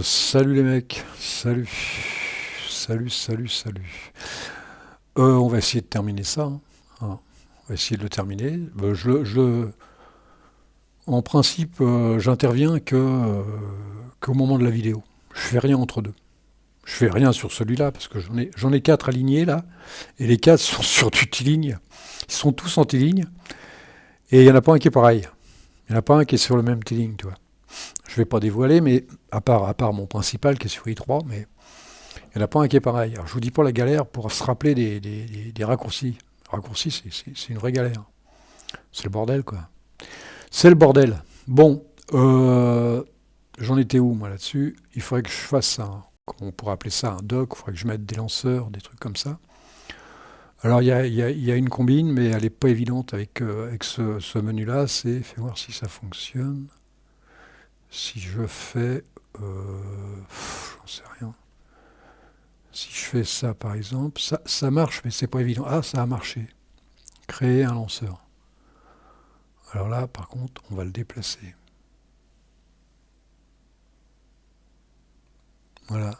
Salut les mecs, salut, salut, salut, salut. On va essayer de terminer ça, hein. On va essayer de le terminer. En principe, j'interviens qu'au moment de la vidéo. Je fais rien entre deux. Je fais rien sur celui-là parce que j'en ai quatre alignés là, et les quatre sont sur multiligne. Ils sont tous en T-ligne, et il y en a pas un qui est pareil. Il n'y en a pas un qui est sur le même T-ligne, tu vois. Je vais pas dévoiler, mais à part mon principal qui est sur I3, mais il n'y en a pas un qui est pareil. Alors, je vous dis pas la galère pour se rappeler des raccourcis. Raccourcis, c'est une vraie galère. C'est le bordel, quoi. C'est le bordel. Bon, j'en étais où, moi, là-dessus? Il faudrait que je fasse on pourrait appeler ça un dock, il faudrait que je mette des lanceurs, des trucs comme ça. Alors, il y a une combine, mais elle n'est pas évidente avec ce menu-là. Fais voir si ça fonctionne. Si je fais... j'en sais rien. Si je fais ça, par exemple, ça marche, mais c'est pas évident. Ah, ça a marché. Créer un lanceur. Alors là, par contre, on va le déplacer. Voilà.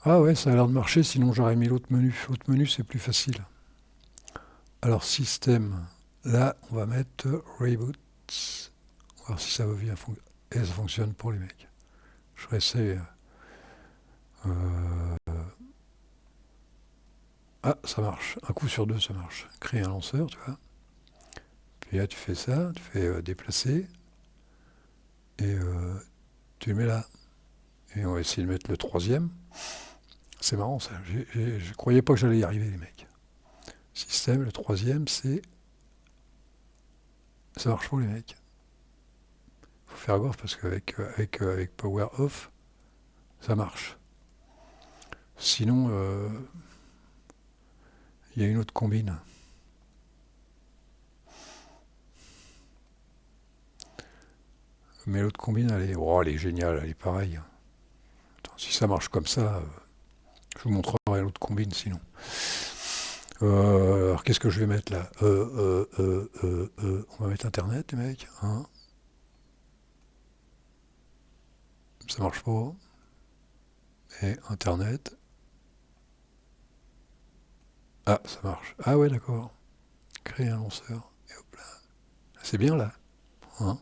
Ah ouais, ça a l'air de marcher, sinon j'aurais mis l'autre menu. L'autre menu, c'est plus facile. Alors, système. Là, on va mettre Reboot. On va voir si ça va bien fonctionner. Et ça fonctionne pour les mecs. Je réessaye. Euh, Ah, ça marche. Un coup sur deux, ça marche. Créer un lanceur, tu vois. Puis là, tu fais ça, tu fais déplacer. Et tu le mets là. Et on va essayer de mettre le troisième. C'est marrant ça. Je croyais pas que j'allais y arriver, les mecs. Système, le troisième, c'est. Ça marche pas, les mecs. Faut faire gaffe parce qu'avec Power Off, ça marche. Sinon, il y a une autre combine. Mais l'autre combine, elle est géniale, elle est pareille. Attends, si ça marche comme ça, je vous montrerai l'autre combine sinon. Alors qu'est-ce que je vais mettre là? On va mettre Internet, les mecs. Hein. Ça marche pas. Et Internet. Ah, ça marche. Ah ouais, d'accord. Créer un lanceur. Et hop là. C'est bien là. Hein.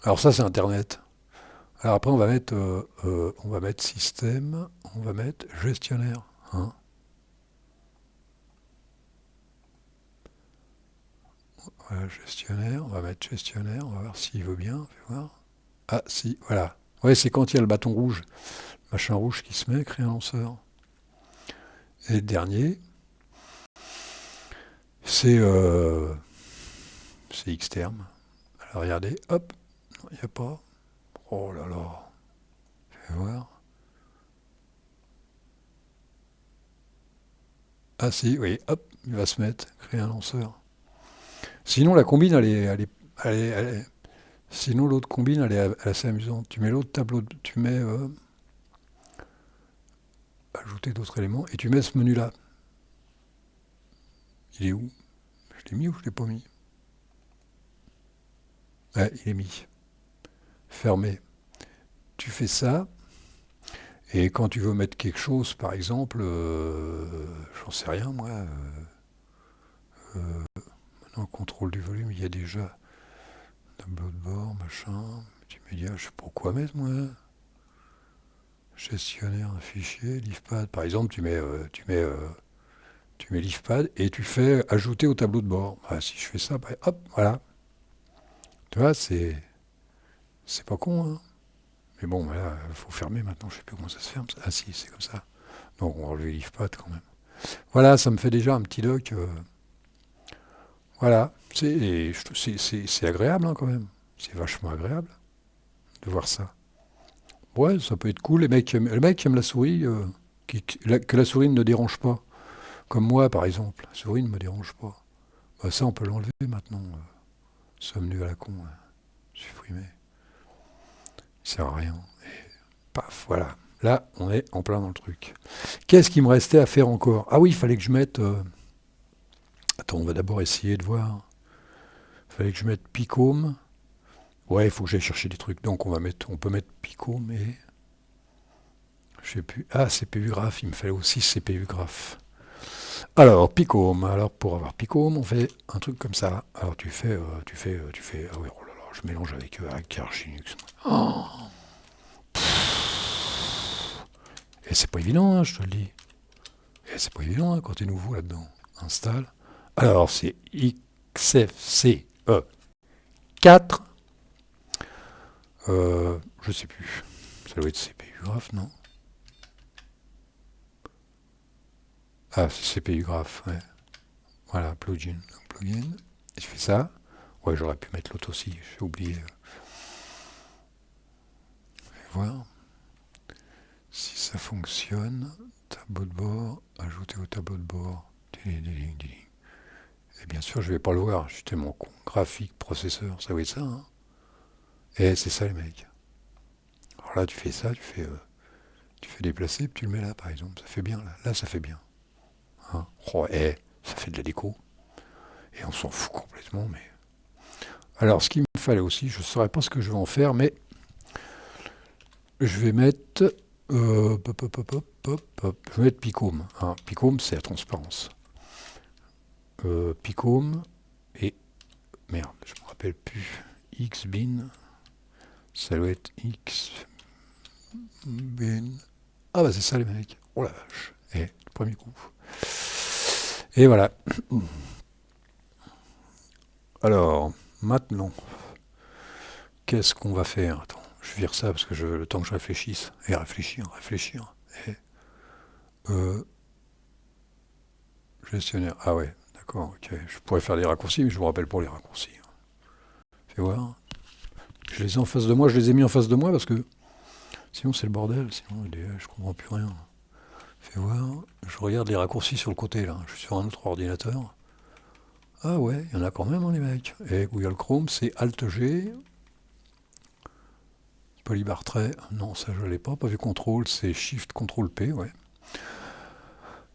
Alors ça, c'est Internet. Alors après, on va mettre système. On va mettre gestionnaire. Hein. Voilà, gestionnaire. On va mettre gestionnaire. On va voir s'il veut bien. Fais voir. Ah, si, voilà. Ouais, c'est quand il y a le bâton rouge, machin rouge qui se met, créer un lanceur. Et le dernier, c'est c'est Xterm. Alors regardez, hop, il n'y a pas. Oh là là, je vais voir. Ah si, oui, hop, il va se mettre, créer un lanceur. Sinon la combine, sinon l'autre combine, elle est assez amusante. Tu mets l'autre tableau, tu mets ajouter d'autres éléments et tu mets ce menu-là. Il est où? Je l'ai mis ou je l'ai pas mis? Ouais, il est mis. Fermé. Tu fais ça. Et quand tu veux mettre quelque chose, par exemple, j'en sais rien moi, maintenant contrôle du volume, il y a déjà tableau de bord, machin, multimédia, je sais pas quoi mettre moi. Gestionnaire un fichier, livepad, par exemple, tu mets livepad et tu fais ajouter au tableau de bord. Bah, si je fais ça, bah, hop, voilà. Tu vois, c'est pas con, hein. Mais bon, là, il faut fermer maintenant, je sais plus comment ça se ferme. Ah si, c'est comme ça. Donc on va enlever livepad quand même. Voilà, ça me fait déjà un petit doc. Voilà, c'est agréable hein, quand même. C'est vachement agréable de voir ça. Ouais, ça peut être cool. Le mec qui aime la souris, que la souris ne dérange pas. Comme moi, par exemple. La souris ne me dérange pas. Bah, ça, on peut l'enlever maintenant. Ce menu à la con, là. Supprimer. Ça sert à rien. Paf, voilà. Là, on est en plein dans le truc. Qu'est-ce qu'il me restait à faire encore? Ah oui, il fallait que je mette... Attends, on va d'abord essayer de voir. Il fallait que je mette Picome. Ouais, il faut que j'aille chercher des trucs. Donc on peut mettre Pico, mais je sais plus. Ah, CPU graph, il me fallait aussi CPU graph. Alors, Picome. Alors, pour avoir Picome, on fait un truc comme ça. Alors, ah oui, oh là là, je mélange avec Arch Linux. Oh, et c'est pas évident, hein, je te le dis. Et c'est pas évident hein, quand t'es nouveau là-dedans. Installe. Alors, c'est XFCE 4. Je sais plus. Ça doit être CPU graph, non? Ah, c'est CPU graph, ouais. Voilà, plugin. Donc, plugin. Et je fais ça. Ouais, j'aurais pu mettre l'autre aussi, j'ai oublié. Je vais voir si ça fonctionne. Tableau de bord, ajouter au tableau de bord. Et bien sûr, je vais pas le voir, je suis tellement con. Graphique, processeur, ça va être ça. Hein. Et c'est ça les mecs. Alors là, tu fais ça, tu fais déplacer, puis tu le mets là, par exemple. Ça fait bien, là. Là, ça fait bien. Hein. Oh, ça fait de la déco. Et on s'en fout complètement, mais... Alors, ce qu'il me fallait aussi, je ne saurais pas ce que je vais en faire, mais je vais mettre... Je vais mettre Picome. Hein. Picome, c'est la transparence. Picome et... Merde, je me rappelle plus. Xbin. Ça doit être Xbin. Ah bah c'est ça les mecs. Oh la vache. Et le premier coup. Et voilà. Alors, maintenant, qu'est-ce qu'on va faire? Attends, je vire ça parce que le temps que je réfléchisse. Et réfléchir. Et, gestionnaire. Ah ouais, d'accord, ok. Je pourrais faire des raccourcis, mais je me rappelle pas les raccourcis. Fais voir. Je les ai en face de moi, je les ai mis en face de moi parce que sinon c'est le bordel, sinon je comprends plus rien. Fais voir. Je regarde les raccourcis sur le côté là. Je suis sur un autre ordinateur. Ah ouais, il y en a quand même hein, les mecs. Et Google Chrome, c'est Alt G. Polybar trait, non ça je l'ai pas vu contrôle, c'est Shift Contrôle P, ouais.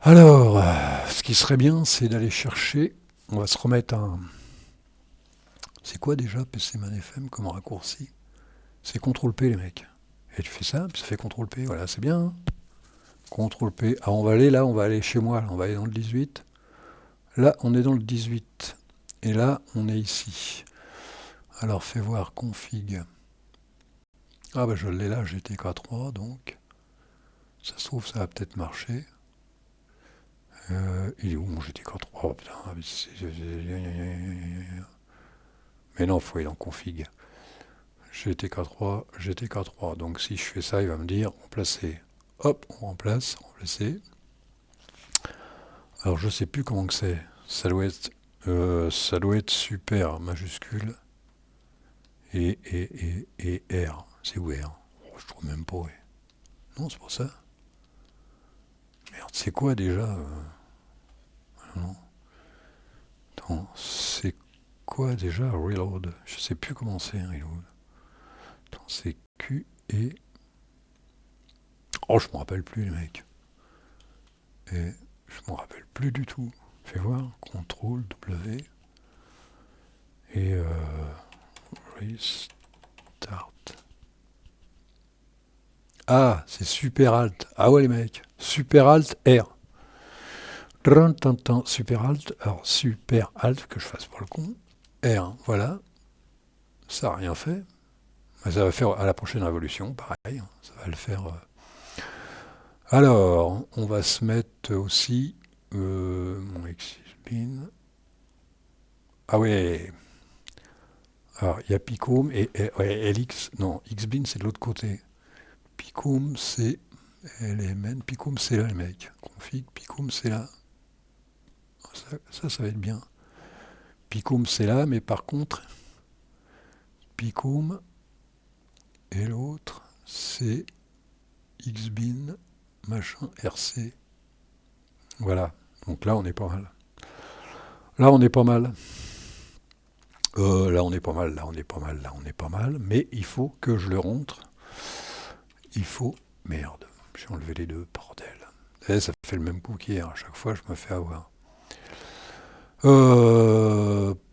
Alors, ce qui serait bien, c'est d'aller chercher, on va se remettre un... C'est quoi déjà PCman FM comme raccourci? C'est Contrôle P les mecs. Et tu fais ça, puis ça fait Contrôle P, voilà, c'est bien. Hein. Contrôle P. Ah, on va aller chez moi, là, on va aller dans le 18. Là, on est dans le 18. Et là, on est ici. Alors, fais voir config. Ah bah je l'ai là, GTK3, donc. Ça se trouve, ça va peut-être marcher. Il est où mon GTK3? Oh putain, mais non, il faut aller dans config. GTK3. Donc si je fais ça, il va me dire remplacer. Hop, on remplace, remplacer. Alors je sais plus comment que c'est. Ça doit être super majuscule. Et R. C'est où R? Oh, je trouve même pas. Ouais. Non, c'est pour ça. Merde, c'est quoi déjà non. Attends, c'est quoi déjà reload? Je sais plus comment c'est reload. Attends, c'est Q et... Oh, je me rappelle plus les mecs. Et je me rappelle plus du tout. Fais voir, CTRL W. Et restart. Ah, c'est super alt. Ah ouais les mecs. Super alt R. Super alt. Alors super alt, que je fasse pour le con. R, voilà. Ça n'a rien fait. Mais ça va faire à la prochaine révolution, pareil. Ça va le faire. Alors, on va se mettre aussi mon Xbin. Ah ouais. Alors, il y a Picome et ouais, LX. Non, Xbin, c'est de l'autre côté. Picome, c'est LMN. Picome, c'est là, les mecs. Config, Picome, c'est là. Ça va être bien. Picome, c'est là, mais par contre, Picome et l'autre, c'est Xbin, machin, RC. Voilà. Donc là, on est pas mal. Là, on est pas mal. Là, on est pas mal. Mais il faut que je le rentre. Il faut... Merde, j'ai enlevé les deux, bordel. Et ça fait le même coup qu'hier. À chaque fois, je me fais avoir.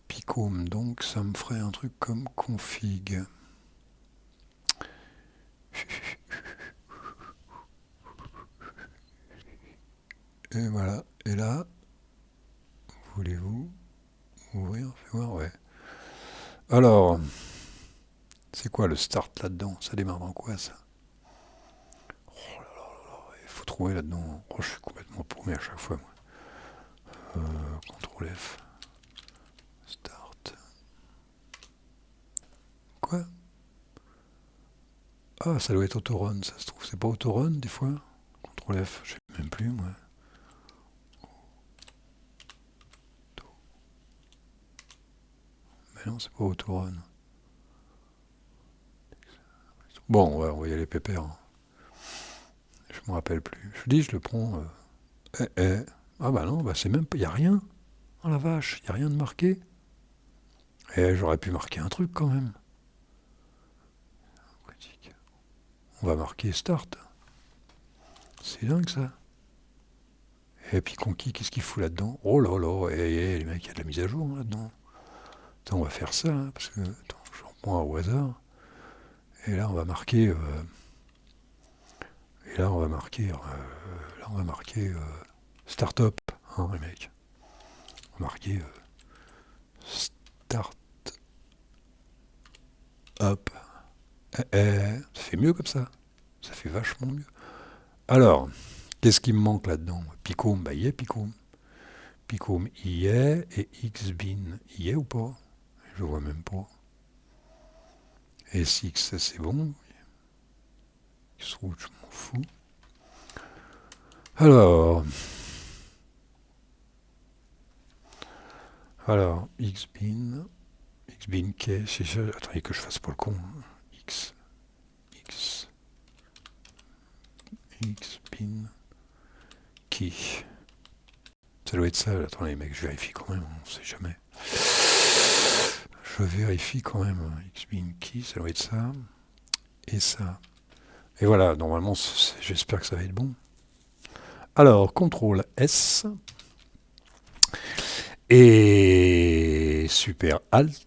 Picome, donc ça me ferait un truc comme config. Et voilà. Et là, voulez-vous ouvrir? Fais voir, ouais. Alors, c'est quoi le start là-dedans? Ça démarre dans quoi ça? Il faut trouver là-dedans. Oh, je suis complètement paumé à chaque fois, moi. CTRL F. Start. Quoi? Ah, ça doit être autorun, ça se trouve. C'est pas autorun des fois? CTRL F, je sais même plus, moi. Mais non, c'est pas autorun. Bon, ouais, on va y aller pépère, hein. Je me rappelle plus. Je dis, je le prends. Ah bah non, bah c'est même pas. Y a rien. Oh la vache, y a rien de marqué. J'aurais pu marquer un truc quand même. Critique. On va marquer start. C'est dingue ça. Et puis Conquis, qu'est-ce qu'il fout là-dedans? Oh là là, les mecs, il y a de la mise à jour hein, là-dedans. Attends, on va faire ça, hein, parce que. Attends, j'en prends au hasard. Et là, on va marquer. Et là, on va marquer. Là, on va marquer. Start-up, hein, les mecs. On va marquer. Start-up. Ça fait mieux comme ça. Ça fait vachement mieux. Alors, qu'est-ce qui me manque là-dedans? Picom, bah y est Picom. Picom y est, et Xbin y est ou pas? Je vois même pas. SX, c'est bon. Xroot, je m'en fous. Alors, Xbin, Xbin K, c'est ça. Attendez que je fasse pas le con. X, X, Xbin Key. Ça doit être ça. Attendez, mec, je vérifie quand même, on sait jamais. Je vérifie quand même. Xbin Key, ça doit être ça. Et ça. Et voilà, normalement, j'espère que ça va être bon. Alors, CTRL S. Et super Alt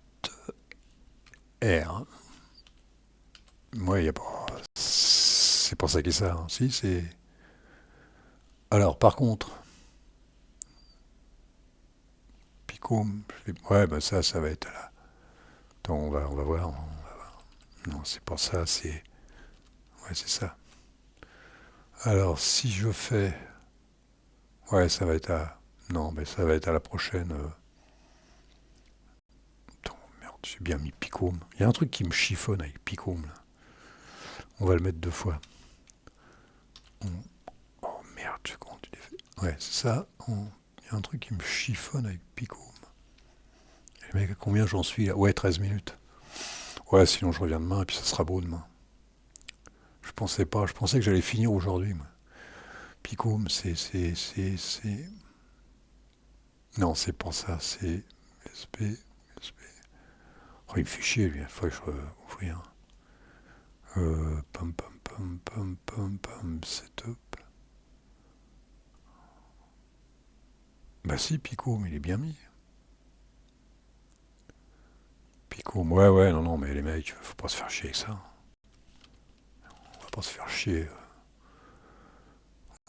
R. Moi, il y a pas. C'est pas ça qui est ça. Hein. Si, c'est. Alors, par contre, Picom. Ouais, bah ça va être là. Attends, on va voir. Non, c'est pas ça, c'est. Ouais, c'est ça. Alors, si je fais. Ouais, ça va être à. Non, mais ça va être à la prochaine. Attends, merde, j'ai bien mis Picom. Il y a un truc qui me chiffonne avec Picom, là. On va le mettre deux fois. Oh merde, je compte. Ouais, c'est ça. Il y a un truc qui me chiffonne avec Picom. Les mecs, à combien j'en suis là? Ouais, 13 minutes. Ouais, sinon je reviens demain et puis ça sera beau demain. Je pensais pas, je pensais que j'allais finir aujourd'hui, moi. Picom, c'est. Non, c'est pas ça, c'est. SP, SP. Oh, il me fait chier, lui, il faut que je ouvrir. Pam, setup. Bah si, Picom, il est bien mis. Picom, ouais, non, mais les mecs, faut pas se faire chier avec ça. On va pas se faire chier.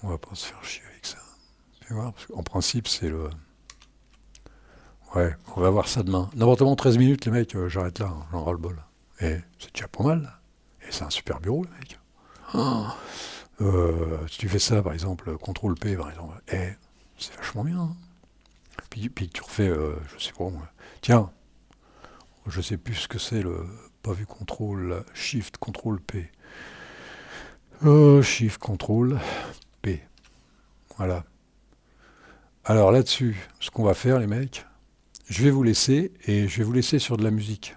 On va pas se faire chier avec ça. Tu vois, parce qu'en principe, c'est le. Ouais, on va voir ça demain. N'importe comment 13 minutes, les mecs, j'arrête là, hein, j'en ras le bol. Et c'est déjà pas mal, là. Et c'est un super bureau, le mec. Oh, si tu fais ça, par exemple, CTRL P, par exemple, c'est vachement bien. Hein. Puis tu refais, je sais pas moi. Tiens, je sais plus ce que c'est le. Pas vu CTRL, Shift, CTRL P. Shift, CTRL P. Voilà. Alors là-dessus, ce qu'on va faire, les mecs, je vais vous laisser et je vais vous laisser sur de la musique.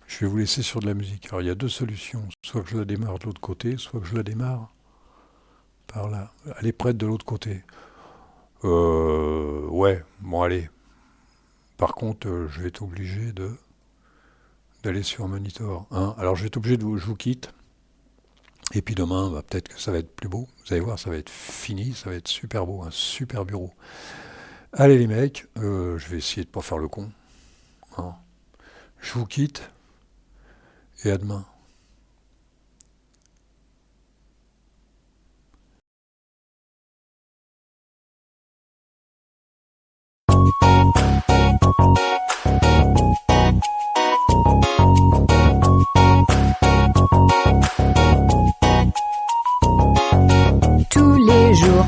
Je vais vous laisser sur de la musique. Alors il y a deux solutions. Soit que je la démarre de l'autre côté, soit que je la démarre par là. Elle est prête de l'autre côté. Ouais, bon allez. Par contre, je vais être obligé d'aller sur Monitor. Hein. Alors je vais être obligé je vous quitte. Et puis demain, bah, peut-être que ça va être plus beau. Vous allez voir, ça va être fini, ça va être super beau, un super bureau. Allez les mecs, je vais essayer de pas faire le con. Hein. Je vous quitte et à demain.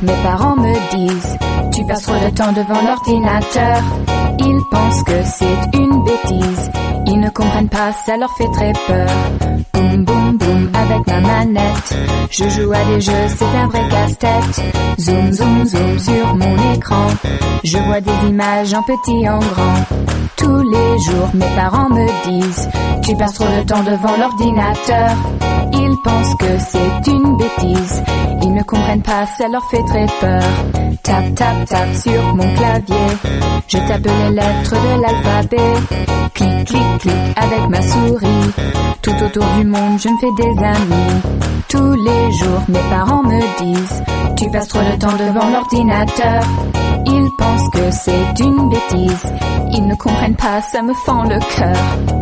mes parents me disent: tu passes trop de temps devant l'ordinateur. Ils pensent que c'est une bêtise. Ils ne comprennent pas, ça leur fait très peur. Boum boum boum avec ma manette. Je joue à des jeux, c'est un vrai casse-tête. Zoom zoom zoom sur mon écran. Je vois des images en petit en grand. Tous les jours mes parents me disent: tu passes trop de temps devant l'ordinateur. Ils pensent que c'est une bêtise. Ils ne comprennent pas, ça leur fait très peur. Tap tap tap sur mon clavier. Je tape les lettres de l'alphabet. Clic clic clic avec ma souris. Tout autour du monde je me fais des amis. Tous les jours mes parents me disent: tu passes trop de temps devant l'ordinateur. Ils pensent que c'est une bêtise. Ils ne comprennent pas, ça me fend le cœur.